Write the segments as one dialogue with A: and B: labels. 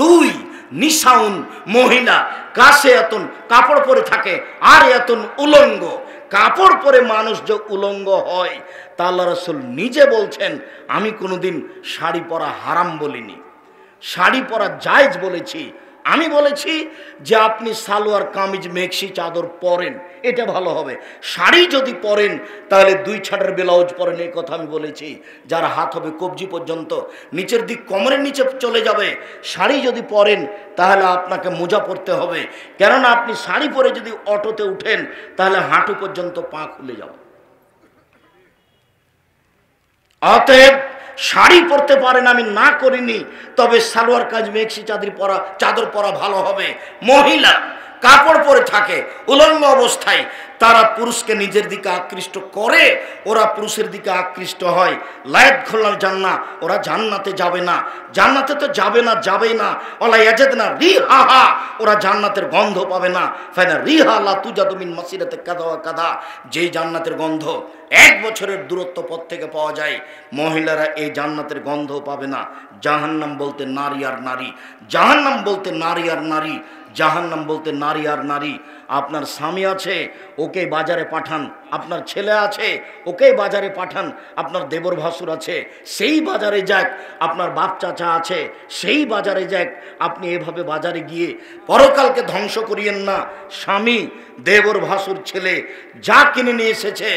A: দুই, নিসাউন মহিলা কাসিয়াতুন কাপড় পরে থাকে, আর এতুন উলঙ্গ। কাপড় পরে মানুষ যে উলঙ্গ হয় তা আল্লাহ রাসূল নিজে বলছেন, আমি কোনোদিন শাড়ি পরা হারাম বলিনি, শাড়ি পরা জায়েজ বলেছি। আমি বলেছি যে আপনি সালোয়ার কামিজ মেক্সি চাদর পরেন, এটা ভালো হবে। শাড়ি যদি পরেন তাহলে 2 ছাটের ব্লাউজ পরেন, এই কথা আমি বলেছি। যার হাত হবে কবজি পর্যন্ত, নিচের দিক কোমরের নিচে চলে যাবে। শাড়ি যদি পরেন তাহলে আপনাকে মোজা পরতে হবে, কেননা আপনি শাড়ি পরে যদি অটোতে উঠেন তাহলে হাঁটু পর্যন্ত পা খুলে যাবে। অতএব শাড়ি পরতে পারেন, আমি না করিনি, তবে সালোয়ার কাজ মেক্সি চাদর পরা ভালো হবে। মহিলা কাপড় পরে থাকে উলঙ্গ অবস্থায়, তারা পুরুষকে নিজের দিকে আকৃষ্ট করে, ওরা পুরুষের দিকে আকৃষ্ট হয়। লায়াত খোলাল জান্নাহ, ওরা জান্নাতে যাবে না। জান্নাতে তো যাবে না, যাবেই না। ওলা ইয়াজিদনা রিহাহা, ওরা জান্নাতের গন্ধ পাবে না। ফাইনা রিহা লা তুজাদু মিন মাসিরাতে কাদা ওয়া কাদা, যেই জান্নাতের গন্ধ 1 বছরের দূরত্ব পথ থেকে পাওয়া যায়, মহিলারা এই জান্নাতের গন্ধ পাবে না। জাহান্নাম বলতে নারী আর নারী, জাহান্নাম বলতে নারী আর নারী, জাহান্নাম বলতে নারী আর নারী। আপনার স্বামী আছে, ওকে বাজারে পাঠান। আপনার ছেলে আছে, ওকে বাজারে পাঠান। আপনার দেবর ভাসুর আছে, সেই বাজারে যাক। আপনার বাপ চাচা আছে, সেই বাজারে যাক। আপনি এভাবে বাজারে গিয়ে পরকালকে ধ্বংস করিয়েন না। স্বামী, দেবর ভাসুর, ছেলে যা কিনে নিয়ে এসেছে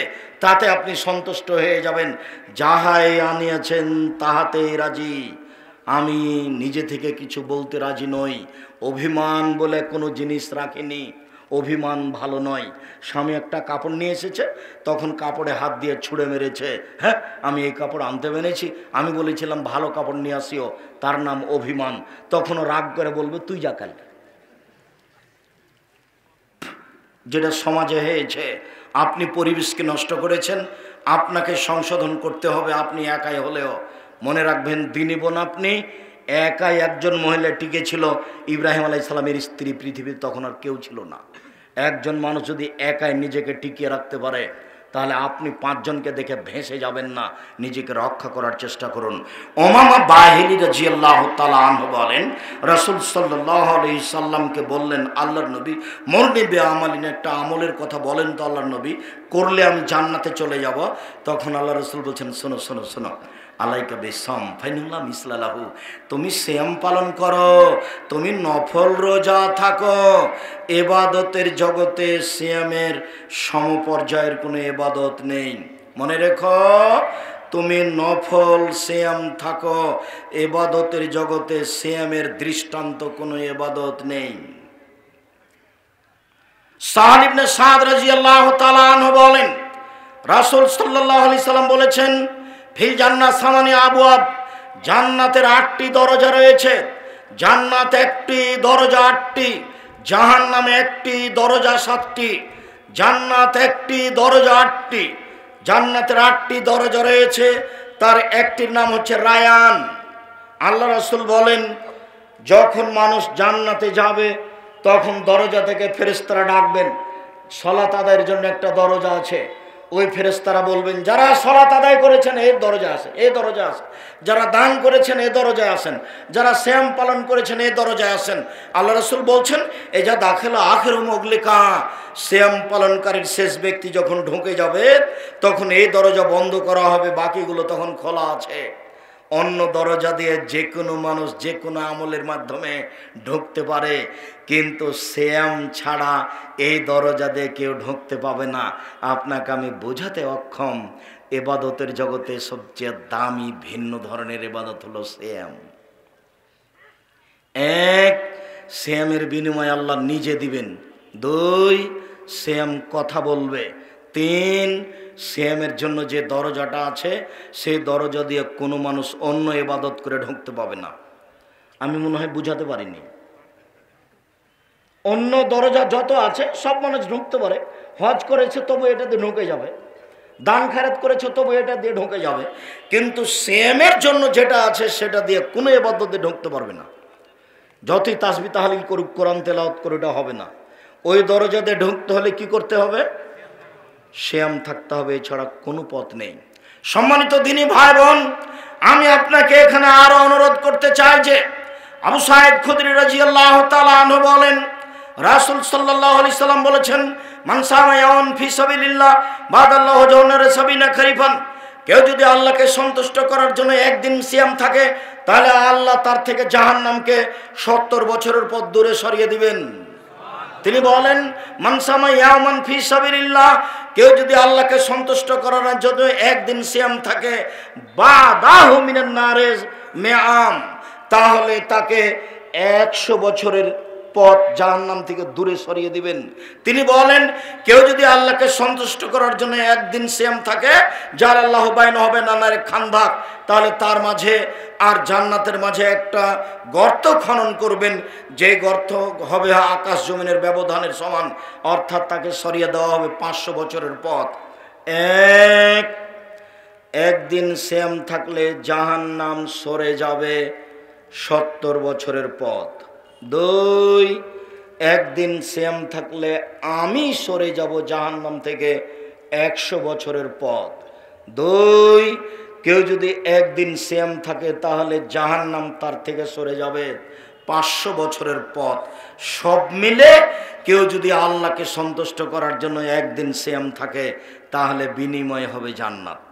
A: তাতে আপনি সন্তুষ্ট হয়ে যাবেন। যাহাই আনিয়েছেন তাহাতে রাজি, আমি নিজে থেকে কিছু বলতে রাজি নই। অভিমান বলে কোনো জিনিস রাখিনি, অভিমান ভালো নয়। স্বামী একটা কাপড় নিয়ে এসেছে, তখন কাপড়ে হাত দিয়ে ছুঁড়ে মেরেছে, হ্যাঁ আমি এই কাপড় আনতে পেরেছি, আমি বলেছিলাম ভালো কাপড় নিয়ে আসিও, তার নাম অভিমান। তখনও রাগ করে বলবে তুই যা কাল। যেটা সমাজে হয়েছে, আপনি পরিবেশকে নষ্ট করেছেন, আপনাকে সংশোধন করতে হবে। আপনি একাই হলেও মনে রাখবেন, দিনী বোন আপনি একাই। একজন মহিলা টিকে ছিল, ইব্রাহিম আলাইহিস সালামের স্ত্রী, পৃথিবীর তখন আর কেউ ছিল না। একজন মানুষ যদি একাই নিজেকে টিকিয়ে রাখতে পারে তাহলে আপনি 5 জনকে দেখে ভেসে যাবেন না, নিজেকে রক্ষা করার চেষ্টা করুন। উমামা বাহিলী রাদিয়াল্লাহু তাআলা আনহু বলেন, রাসূল সাল্লাল্লাহু আলাইহি সাল্লামকে বললেন, আল্লাহর নবী মরনি বে আমালিন, একটা আমলের কথা বলেন তো আল্লাহর নবী, করলে আমি জান্নাতে চলে যাব। তখন আল্লাহ রাসূল বলছেন, শোনো শোনো শোনো, আলাইকা বিসাম ফাইনুল্লাহ মিসলালাহু, তুমি সিয়াম পালন করো, তুমি নফল রোজা থাকো। ইবাদতের জগতে সিয়ামের সমপর্যায়ের কোনো ইবাদত নেই। মনে রেখো, তুমি নফল সিয়াম থাকো, ইবাদতের জগতে সিয়ামের দৃষ্টান্ত কোনো ইবাদত নেই। সাহল ইবনে সাদ রাদিয়াল্লাহু তাআলা আনহু বলেন, রাসূল সাল্লাল্লাহু আলাইহি সাল্লাম বলেছেন, ফিল জান্নাত সামানি আবওয়াব, জান্নাতের 8টি দরজা রয়েছে। জান্নাত 1টি দরজা 8টি, জাহান্নামে 1টি দরজা 7টি। জান্নাত 1টি দরজা 8টি, জান্নাতের 8টি দরজা রয়েছে, তার একটির নাম হচ্ছে রায়ান। আল্লাহ রাসূল বলেন, যখন মানুষ জান্নাতে যাবে তখন দরজা থেকে ফেরেশতারা ডাকবেন, সালাত আদায়ের জন্য একটা দরজা আছে। ওই ফেরেশতারা বলবেন, যারা সালাত আদায় করেছেন এই দরজা আছে, এই দরজা আছে। যারা দান করেছেন এই দরজায় আসেন, যারা সিয়াম পালন করেছেন এই দরজায় আসেন। আল্লাহ রাসূল বলছেন, এ যা দাখিলা আখিরু মুগলিকা, সিয়াম পালনকারীর শেষ ব্যক্তি যখন ঢুকে যাবে তখন এই দরজা বন্ধ করা হবে, বাকিগুলো তখন খোলা আছে। অন্য দরজা দিয়ে যে কোনো মানুষ যে কোনো আমলের মাধ্যমে ঢুকতে পারে, কিন্তু সিয়াম ছাড়া এই দরজা দিয়ে কেউ ঢুকতে পাবে না। আপনাকে আমি বোঝাতে অক্ষম, ইবাদতের জগতে সবচেয়ে দামি ভিন্ন ধরনের ইবাদত হলো সিয়াম। 1, সিয়ামের বিনিময়ে আল্লাহ নিজে দিবেন। 2, সিয়াম কথা বলবে। 3, সিয়ামের জন্য যে দরজাটা আছে সেই দরজা দিয়ে কোনো মানুষ অন্য ইবাদত করে ঢুকতে পাবে না। আমি মনে হয় বুঝাতে পারিনি। অন্য দরজা যত আছে সব মানুষ ঢুকতে পারে। হজ করেছে তবু এটা দিয়ে ঢুকে যাবে, দান খায়রাত করেছে তবু এটা দিয়ে ঢুকে যাবে, কিন্তু সিয়ামের জন্য যেটা আছে সেটা দিয়ে কোনো ইবাদতে ঢুকতে পারবে না। যতই তাসবিহ তাহলিল করুক, কোরআন তেলাওয়াত করে, এটা হবে না। ওই দরজা দিয়ে ঢুকতে হলে কি করতে হবে? সিয়াম থাকতে হবে, এছাড়া কোনো পথ নেই। সম্মানিত দিনী ভাই বোন, আমি আপনাকে এখানে আরো অনুরোধ করতে চাই যে আবু সাঈদ খুদরি রাদিয়াল্লাহু তাআলা আনহু বলেন, রাসূল সাল্লাল্লাহু আলাইহি সাল্লাম বলেছেন, মান সামা ইয়াওমান ফি সাবিলিল্লাহ বাদাল্লাহু জাওনারে সাবিনা খরিফান, কেউ যদি আল্লাহকে সন্তুষ্ট করার জন্য একদিন সিয়াম থাকে, তাহলে আল্লাহ তার থেকে জাহান্নামকে 70 বছরের পথ দূরে সরিয়ে দিবেন। তিনি বলেন, মান সামা ইয়াওমান ফি সাবিলিল্লাহ, কেউ যদি আল্লাহকে সন্তুষ্ট করার জন্য একদিন সিয়াম থাকে, বাদাহু মিনান নারে মিআম, তাহলে তাকে 100 বছরের পথ জাহান্নাম থেকে দূরে সরিয়ে দিবেন। তিনি বলেন, কেউ যদি আল্লাহকে সন্তুষ্ট করার জন্য একদিন সিয়াম থাকে, যার আল্লাহ বাইন হবে নানারে খানদাক, তাহলে তার মাঝে আর জান্নাতের মাঝে একটা গর্ত খনন করবেন, যে গর্ত হবে আকাশ জমিনের ব্যবধানের সমান, অর্থাৎ তাকে সরিয়ে দেওয়া হবে 500 বছরের পথ। একদিন সিয়াম থাকলে জাহান্নাম সরে যাবে 70 বছরের পথ। 2, একদিন সিয়াম থাকলে আমি সরে যাব জাহান্নাম থেকে 100 বছরের পথ। 2, কেউ যদি একদিন সিয়াম থাকে, তাহলে জাহান্নাম তার থেকে সরে যাবে 500 বছরের পথ। সব মিলে কেউ যদি আল্লাহকে সন্তুষ্ট করার জন্য একদিন সিয়াম থাকে, তাহলে বিনিময় হবে জান্নাত।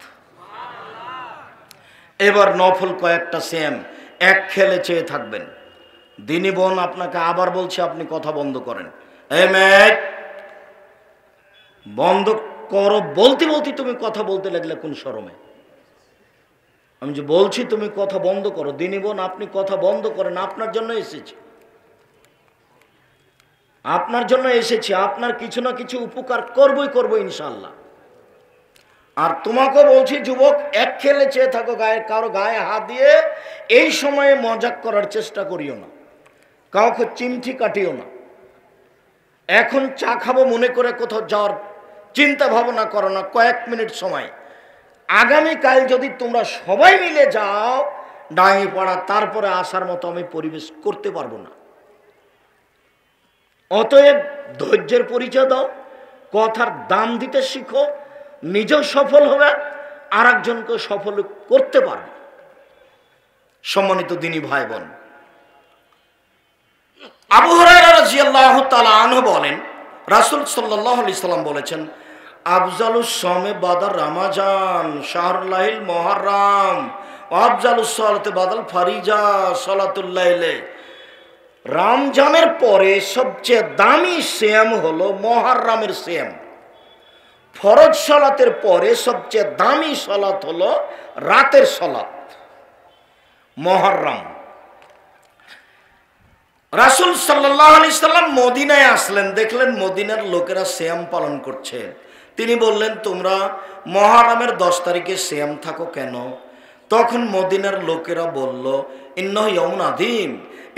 A: এবার নফল কয়েকটা সিয়াম এক খেলে চেয়ে থাকবেন। দিনী বোন, আপনাকে আবার বলছি, আপনি কথা বন্ধ করেন। বন্ধ করো বলতে বলতে তুমি কথা বলতে লাগলে কোন শরমে? আমি যে বলছি তুমি কথা বন্ধ করো। দিনী বোন, আপনি কথা বন্ধ করেন। আপনার জন্য এসেছি, আপনার জন্য এসেছি। আপনার কিছু না কিছু উপকার করবই করবো ইনশাল্লাহ। আর তোমাকেও বলছি, যুবক, এক খেলে চেয়ে থাকো, কারো গায়ে হাত দিয়ে এই সময়ে মজাক করার চেষ্টা করিও না, কাউকে চিমটি কাটিও না। এখন চা খাবো মনে করে কোথাও যাওয়ার চিন্তা ভাবনা করো না, কয়েক মিনিট সময়। আগামীকাল যদি তোমরা সবাই মিলে যাও ডাঙ্গিপাড়া, তারপরে আসার মতো আমি পরিবেশ করতে পারবো না। অতএব ধৈর্যের পরিচয় দাও, কথার দাম দিতে শিখো, নিজেও সফল হবে, আর একজনকে সফল করতে পারবে। সম্মানিত দিনী ভাই বোন, আবু হুরায়রা রাদিয়াল্লাহু তাআলা আনহু বলেন, রাসূল সাল্লাল্লাহু আলাইহি সাল্লাম বলেছেন, আফজালুস সামে বাদার রমাজান শাহরুল্লাহিল মুহররম ওয়া আফজালুস সালাতে বাদাল ফারিজা সালাতুল লাইলে। রমজানের পরে সবচেয়ে দামি সিয়াম হলো মুহররমের সিয়াম। ফরজ সালাতের পরে সবচেয়ে দামি সালাত হলো রাতের সালাত মুহররম। রাসূল সাল্লাল্লাহু আলাইহি সাল্লাম মদিনায় আসলেন, দেখলেন মদিনার লোকেরা সিয়াম পালন করছে। তিনি বললেন, তোমরা মুহররমের 10 তারিখে সিয়াম থাকো কেন? তখন মদিনার লোকেরা বলল, ইন্নাহু ইয়াউমুন আযীম,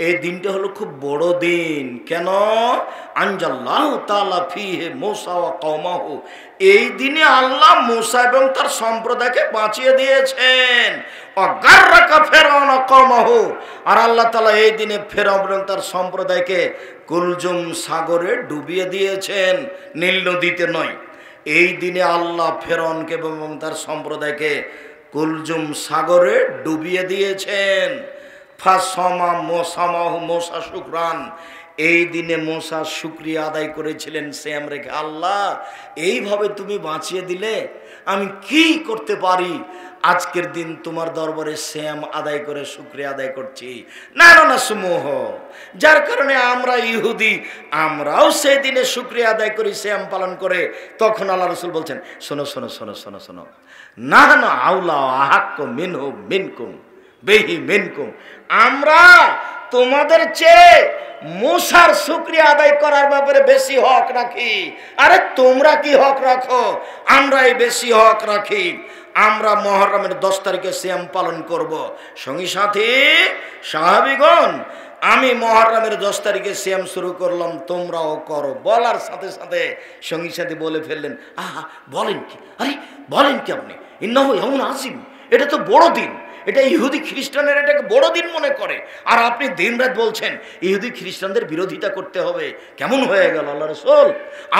A: এই দিনটা হলো খুব বড় দিন। কেন? আনজাল্লাহু তাআলা ফীহি মূসা ওয়া কওমাহু, এই দিনে আল্লাহ মূসা এবং তার সম্প্রদায়কে বাঁচিয়ে দিয়েছেন। ওয়া গাররাকা ফিরআউন ওয়া কওমাহু, আর আল্লাহ তাআলা এই দিনে ফিরআউন এবং তার সম্প্রদায়কে কুলজুম সাগরে ডুবিয়ে দিয়েছেন, নীল নদীতে নয়। এই দিনে আল্লাহ ফিরআউনকে এবং তার সম্প্রদায়কে কুলজুম সাগরে ডুবিয়ে দিয়েছেন। ফাসমা মোসামাহু মোসা শুকরান, এই দিনে মোসা শুকরিয়া আদায় করেছিলেন সিয়াম রেখে। আল্লাহ, এইভাবে তুমি বাঁচিয়ে দিলে, আমি কি করতে পারি? আজকের দিন তোমার দরবারে সিয়াম আদায় করে শুকরিয়া আদায় করছি। না সমূহ, যার কারণে আমরা ইহুদি, আমরাও সেই দিনে শুকরিয়া আদায় করি সিয়াম পালন করে। তখন আল্লাহ রাসূল বলছেন, শোনো শোনো শোনো শোনো শোনো, না না আউলা আহাক্কু মিনহু মিনকুম বেহি মিনকুম, আমরা তোমাদের চেয়ে মুসার শুকরিয়া আদায় করার ব্যাপারে বেশি হক রাখি। আরে তোমরা কি হক রাখো? আমরাই বেশি হক রাখি। আমরা মুহররমের 10 তারিখে সিয়াম পালন করব। সঙ্গী সাথী সাহাবীগণ, আমি মুহররমের 10 তারিখে সিয়াম শুরু করলাম, তোমরাও করো। বলার সাথে সাথে সঙ্গী সাথী বলে ফেললেন, আহা, বলেন কি? আরে বলেন কি আপনি? ইন্নাহু ইয়াউমুন আযীম, এটা তো বড় দিন। এটা ইহুদি খ্রিস্টানের এটাকে বড় দিন মনে করে, আর আপনি দিনরাত বলছেন ইহুদি খ্রিস্টানদের বিরোধিতা করতে হবে। কেমন হয়ে গেল আল্লাহ রাসূল?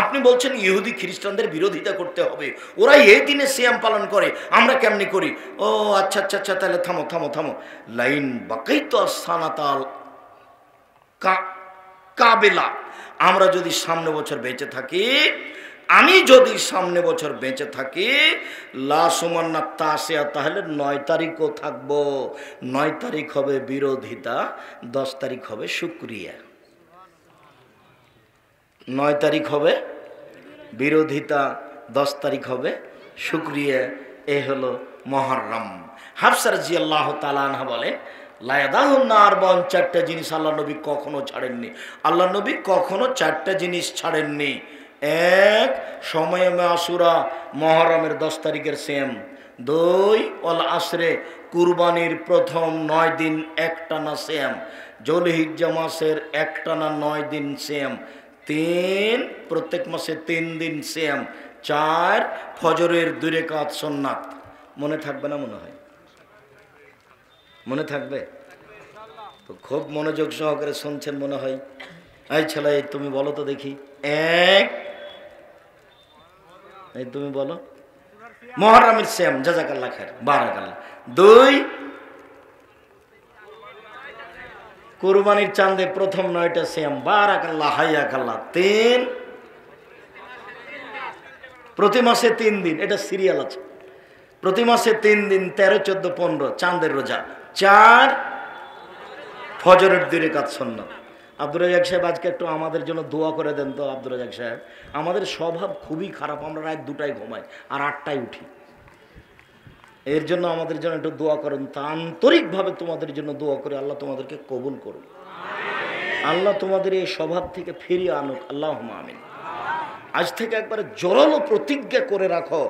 A: আপনি বলছেন ইহুদি খ্রিস্টানদের বিরোধিতা করতে হবে, ওরা এই দিনে সিয়াম পালন করে, আমরা কেমনি করি? ও আচ্ছা আচ্ছা আচ্ছা, তাহলে থামো থামো থামো। লাইন বাকাইতু আস-সানাতাল কাবেলা। আমরা যদি সামনে বছর বেঁচে থাকি, আমি যদি সামনে বছর বেঁচে থাকি, লাসুমান্না তাসিয়া, তাহলে 9 তারিখও থাকবো। 9 তারিখ হবে বিরোধিতা, 10 তারিখ হবে শুকরিয়া। 9 তারিখ হবে বিরোধিতা, 10 তারিখ হবে শুকরিয়া। এ হলো মুহররম। হাফসা রাদিয়াল্লাহু তাআলা আনহা বলেন, লায়াদাহুন্নার বন, 4টা জিনিস আল্লাহ নবী কখনো ছাড়েননি। আল্লাহ নবী কখনো 4টা জিনিস ছাড়েননি। এক, সময়ে আশুরা, মুহররমের 10 তারিখের সেম। 2, ওয়াল আসরে, কুরবানির প্রথম 9 দিন একটানা সেম। জুলহিজ্জা মাসের একটানা 9 দিন সেম। 3, প্রত্যেক মাসে 3 দিন সেম। 4, ফজরের 2 রাকাত সুন্নাত। মনে থাকবে না মনে হয়? মনে থাকবে তো? খুব মনোযোগ সহকারে শুনছেন মনে হয়। এই ছেলে, তুমি বলো তো দেখি। এক, এই তুমি বলো। মুহররমের সিয়াম, জাযাকাল্লাহ খায়ের, বারাকাল্লাহ। 2, কুরবানির চাঁদে প্রথম 9টা সিয়াম, বারাকাল্লাহ, হাইয়াকাল্লাহ। 3, প্রতি মাসে 3 দিন, এটা সিরিয়াল আছে, প্রতি মাসে 3 দিন, 13, 14, 15 চাঁদের রোজা। 4, ফজরের 2 রাকাত সুন্নাত। আব্দুর রাজ্জাক সাহেব, আজকে একটু আমাদের জন্য দোয়া করে দেন তো। আব্দুর রাজ্জাক সাহেব, আমাদের স্বভাব খুবই খারাপ, আমরা রাত 2টায় ঘুমাই আর 8টায় উঠি। এর জন্য আমাদের জন্য একটু দোয়া করেন। তা আন্তরিকভাবে তোমাদের জন্য দোয়া করে, আল্লাহ তোমাদেরকে কবুল করুন, আল্লাহ তোমাদের এই স্বভাব থেকে ফিরিয়ে আনুক, আল্লাহুম্মা আমিন। আজ থেকে একবারে জোরালো প্রতিজ্ঞা করে রাখো,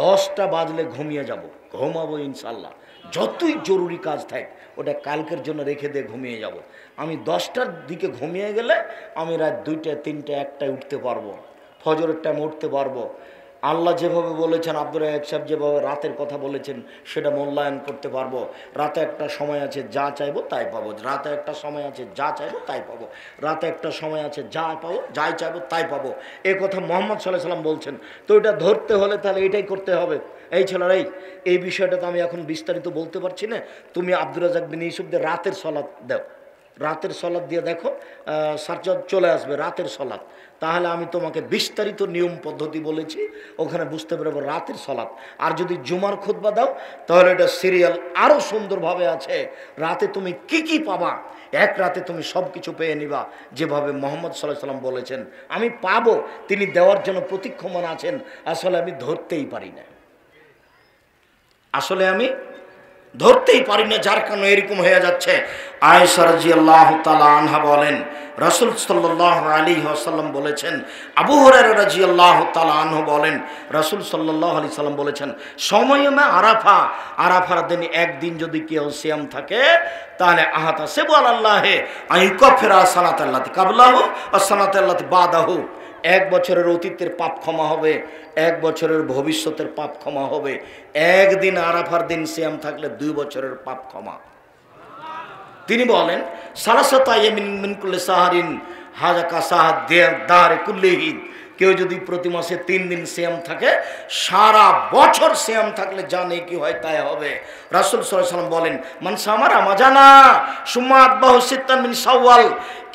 A: 10টা বাজলে ঘুমিয়ে যাব, ঘুমাবো ইনশাল্লাহ। যতই জরুরি কাজ থাক ওটা কালকের জন্য রেখে দিয়ে ঘুমিয়ে যাব। আমি 10টার দিকে ঘুমিয়ে গেলে আমি রাত 2টা, 3টা, 1টায় উঠতে পারবো, ফজরের টাইমে উঠতে পারবো। আল্লাহ যেভাবে বলেছেন, আব্দুর রাজ্জাক সাহেব যেভাবে রাতের কথা বলেছেন, সেটা মূল্যায়ন করতে পারবো। রাতে একটা সময় আছে যা চাইবো তাই পাবো, রাতে একটা সময় আছে যা চাইবো তাই পাবো, রাতে একটা সময় আছে যা পাবো, যাই চাইবো তাই পাবো। এ কথা মুহাম্মদ সাল্লাল্লাহু আলাইহি ওয়াসাল্লাম বলছেন। তো এটা ধরতে হলে তাহলে এটাই করতে হবে। এই ছেলেরা, এই বিষয়টা তো আমি এখন বিস্তারিত বলতে পারছি না। তুমি আব্দুর রাজ্জাক বিন ইউসুফদের রাতের সলাত দাও, রাতের সলাত দিয়ে দেখো, সার্চ চলে আসবে রাতের সলাত। তাহলে আমি তোমাকে বিস্তারিত নিয়ম পদ্ধতি বলেছি, ওখানে বুঝতে পারবো রাতের সলাত। আর যদি জুমার খুতবা দাও, তাহলে এটা সিরিয়াল আরও সুন্দরভাবে আছে। রাতে তুমি কি কি পাবা, এক রাতে তুমি সব কিছু পেয়ে নিবা, যেভাবে মুহাম্মদ সাল্লাল্লাহু আলাইহি ওয়াসাল্লাম বলেছেন। আমি পাবো, তিনি দেওয়ার জন্য প্রতীক্ষমান আছেন। আসলে আমি ধরতেই পারি না, আসলে আমি ধরতেই পারি না, যার কারণে এরকম হয়ে যাচ্ছে। আয়েশা রাদিয়াল্লাহু তাআলা আনহা বলেন, রাসূল সাল্লাল্লাহু আলাইহি ওয়াসাল্লাম বলেছেন, আবু হুরায়রা রাদিয়াল্লাহু তাআলা আনহু বলেন, রাসূল সাল্লাল্লাহু আলাইহি সাল্লাম বলেছেন, সময়মে আরাফা, আরাফার দিন একদিন যদি কেউ সিয়াম থাকে, তাহলে আহাতা সেবু আলাল্লাহে আইকাফিরা সালাতাল্লাতি কাবলাহু ওয়া সালাতাল্লাতি বাদাহু। 1 বছরের অতীতের পাপ ক্ষমা হবে, 1 বছরের ভবিষ্যতের পাপ ক্ষমা হবে। একদিন আরাফার দিন সিয়াম থাকলে 2 বছরের পাপ ক্ষমা। তিনি বলেন, সালাসাতা ইয়ামিন মিন কুল্লি সাহারিন হাজাকা সাহাদ দারে কুল্লিহি। কেউ যদি প্রতি মাসে 3 দিন সিয়াম থাকে, সারা বছর সিয়াম থাকলে যা নেকি হয় তাই হবে। রাসূল সাল্লাল্লাহু আলাইহি ওয়াসাল্লাম বলেন, মান সামা রমাজানা সুম্মা আতবাহু সিত্তান মিন শাওয়াল।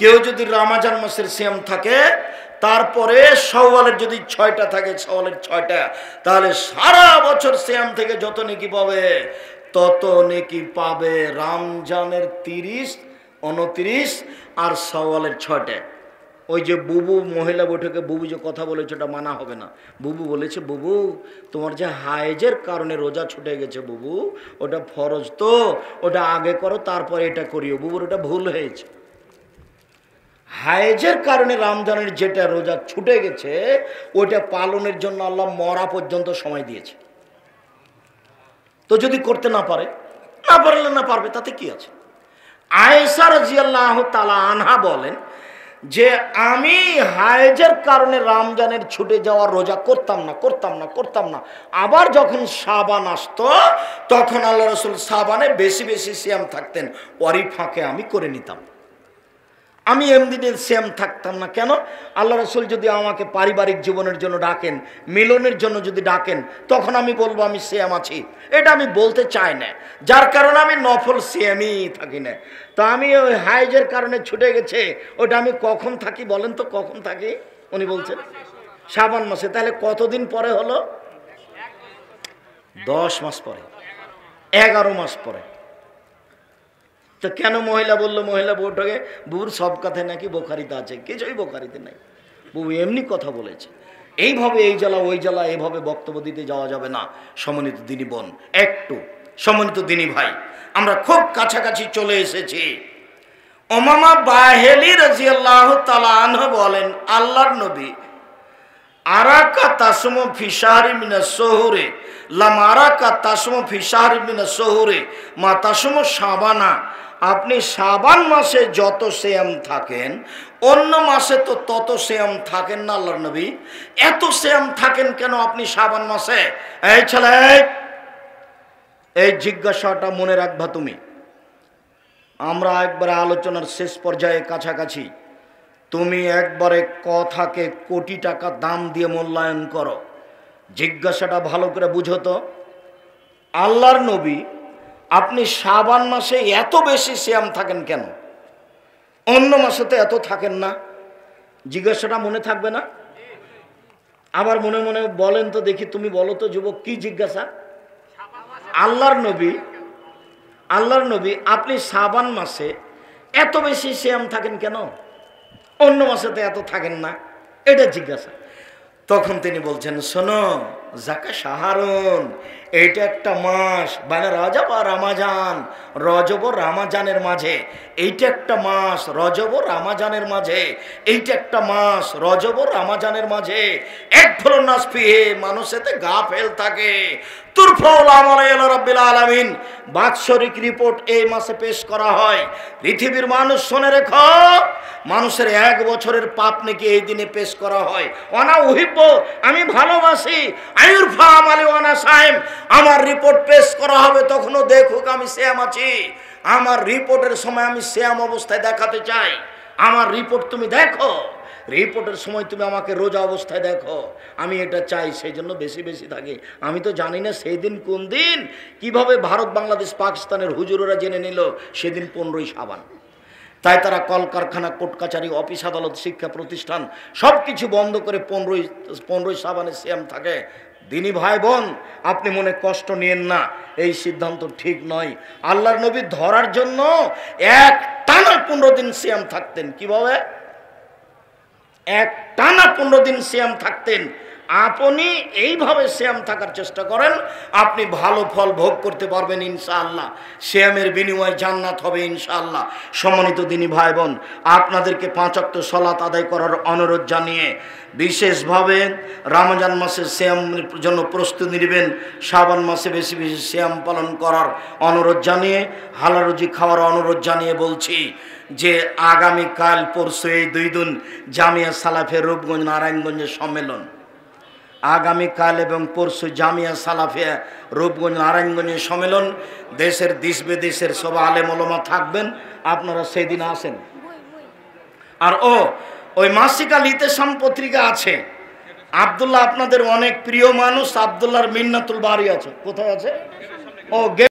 A: কেউ যদি রমজান মাসের সিয়াম থাকে, তারপরে শাওয়ালের যদি 6টা থাকে, শাওয়ালের 6টা, তাহলে সারা বছর সিয়াম থেকে যত নেকি পাবে তত নেকি পাবে। রমজানের 30, 29 আর শাওয়ালের 6টা। ওই যে বুবু মহিলা বৈঠকে বুবু যে কথা বলেছে ওটা মানা হবে না। বুবু বলেছে, বুবু তোমার যে হায়েজের কারণে রোজা ছুটে গেছে বুবু, ওটা ফরজ, তো ওটা আগে করো তারপরে এটা করিও। বুবুর ওটা ভুল হয়েছে। হায়েজের কারণে রমজানের যেটা রোজা ছুটে গেছে, ওটা পালনের জন্য আল্লাহ মরা পর্যন্ত সময় দিয়েছে। তো যদি করতে না পারে, না পারলে না পারবে, তাতে কি আছে। আয়েশা রাদিয়াল্লাহু তাআলা আনহা বলেন যে, আমি হায়েজের কারণে রমজানের ছুটে যাওয়ার রোজা করতাম না। আবার যখন শাবান আসতো, তখন আল্লাহ রাসূল শাবানে বেশি বেশি সিয়াম থাকতেন, ওরই ফাঁকে আমি করে নিতাম। আমি এমনিতে সেম থাকতাম না কেন? আল্লাহ রাসূল যদি আমাকে পারিবারিক জীবনের জন্য ডাকেন, মিলনের জন্য যদি ডাকেন, তখন আমি বলবো আমি সেম আছি। এটা আমি বলতে চাই না, যার কারণে আমি নফল সেমই থাকি না। তো আমি ওই হাইজের কারণে ছুটে গেছে, ওটা আমি কখন থাকি বলেন তো, কখন থাকি? উনি বলছেন শাবান মাসে। তাহলে কতদিন পরে হলো? 10 মাস পরে, 11 মাস পরে। তো কেন মহিলা বললো? মহিলা বউটাকে, বুর সব কথায় নাকি বোখারিতে আছে, কিছুই বোখারিতে নাই, বউ এমনি কথা বলেছে। এইভাবে এই জ্বালা ওই জ্বালা এভাবে বক্তব্য দিতে যাওয়া যাবে না। সম্মানিত দিনী বোন, একটু সম্মানিত দিনী ভাই, আমরা খুব কাছাকাছি চলে এসেছি। উমামা বাহেলি রাদিয়াল্লাহু তাআলা আনহু বলেন, আল্লাহর নবী আরাকা তাসমু ফি শাহরি মিনাস সুহুরে লাম আরাকা তাসমু ফি শাহরি মিনাস সুহুরে মা তাসমু শাবানা। আপনি শাবান মাসে যত সিয়াম থাকেন, অন্য মাসে তো তত সিয়াম থাকেন না আল্লাহর নবী। এত সিয়াম থাকেন কেন আপনি শাবান মাসে? এই ছেলে, এই জিজ্ঞাসাটা মনে রাখবা তুমি। আমরা একবারে আলোচনার শেষ পর্যায়ে কাছাকাছি। তুমি একবারে কথাকে কোটি টাকা দাম দিয়ে মূল্যায়ন করো। জিজ্ঞাসাটা ভালো করে বুঝো তো, আল্লাহর নবী আপনি শাবান মাসে এত বেশি সিয়াম থাকেন কেন? অন্য মাসে তো এত থাকেন না। জিজ্ঞাসাটা মনে থাকবে না? আবার মনে মনে বলেন তো দেখি, তুমি বলো তো যুবক, কি জিজ্ঞাসা? আল্লাহর নবী আপনি শাবান মাসে এত বেশি সিয়াম থাকেন কেন? অন্য মাসে তো এত থাকেন না, এটা জিজ্ঞাসা। তখন তিনি বলছেন, শোনো জাকা শাহরুন, এইটা একটা মাস, মানে রজব আর রামাজান, রজব ও রামাজানের মাঝে এইটা একটা মাস, রজব ও রামাজানের মাঝে এইটা একটা মাস, রজব ও রামাজানের মাঝে এক ফলনাস ফিহে, মানুষ এতে গাফেল থাকে। তুরফাউল আমাল ইলা রাব্বিল আলামিন, বাৎসরিক রিপোর্ট এই মাসে পেশ করা হয়। পৃথিবীর মানুষ শুনে রেখো, মানুষের 1 বছরের পাপ নাকি এই দিনে পেশ করা হয়। ওয়ানা উহিব্ব, আমি ভালোবাসি, আয়ুরফা আমালি ওয়ানা সাইম, আমার রিপোর্ট পেশ করা হবে, তখনও দেখুক আমি সিয়াম আছি। আমার রিপোর্টের সময় আমি সিয়াম অবস্থায় দেখাতে চাই। আমার রিপোর্ট তুমি দেখো, রিপোর্টের সময় তুমি আমাকে রোজা অবস্থায় দেখো, আমি এটা চাই। সেই জন্য বেশি বেশি থাকি। আমি তো জানি না সেই দিন কোন দিন, কিভাবে ভারত বাংলাদেশ পাকিস্তানের হুজুরেরা জেনে নিল সেদিন 15ই শাবান। তাই তারা কলকারখানা, কোর্ট কাছারি, অফিস আদালত, শিক্ষা প্রতিষ্ঠান সব কিছু বন্ধ করে 15ই শাবানে সিয়াম থাকে। দিনী ভাই বোন, আপনি মনে কষ্ট নিয়েন না, এই সিদ্ধান্ত ঠিক নয়। আল্লাহর নবী ধরার জন্য এক টানা 15 দিন সিয়াম থাকতেন। কিভাবে? এক টানা 15 দিন সিয়াম থাকতেন। আপনি এইভাবে সিয়াম থাকার চেষ্টা করেন, আপনি ভালো ফল ভোগ করতে পারবেন ইনশাআল্লাহ। সিয়ামের বিনিময়ে জান্নাত হবে ইনশাআল্লাহ। সম্মানিত দিনী ভাই বোন, আপনাদেরকে 5 ওয়াক্ত সালাত আদায় করার অনুরোধ জানিয়ে, বিশেষভাবে রমজান মাসে সিয়ামের জন্য প্রস্তুতি নেবেন, শাবান মাসে বেশি বেশি সিয়াম পালন করার অনুরোধ জানিয়ে, হালাল রুজি খাওয়ার অনুরোধ জানিয়ে বলছি যে আগামীকাল পরশু এই 2 দিন জামিয়া সালাফিয়া রূপগঞ্জ নারায়ণগঞ্জের সম্মেলন। আগামীকাল এবং পরশু জামিয়া সালাফিয়া রূপগঞ্জ নারায়ণগঞ্জের সম্মেলন। দেশের দেশ বিদেশের সব আলেম ওলামা থাকবেন, আপনারা সেই দিন আসেন। আর ওই মাসিক আল ইতেসাম পত্রিকা আছে, আব্দুল্লাহ আপনাদের অনেক প্রিয় মানুষ, আব্দুল্লাহর মিন্নাতুল বাড়ি আছে। কোথায় আছে?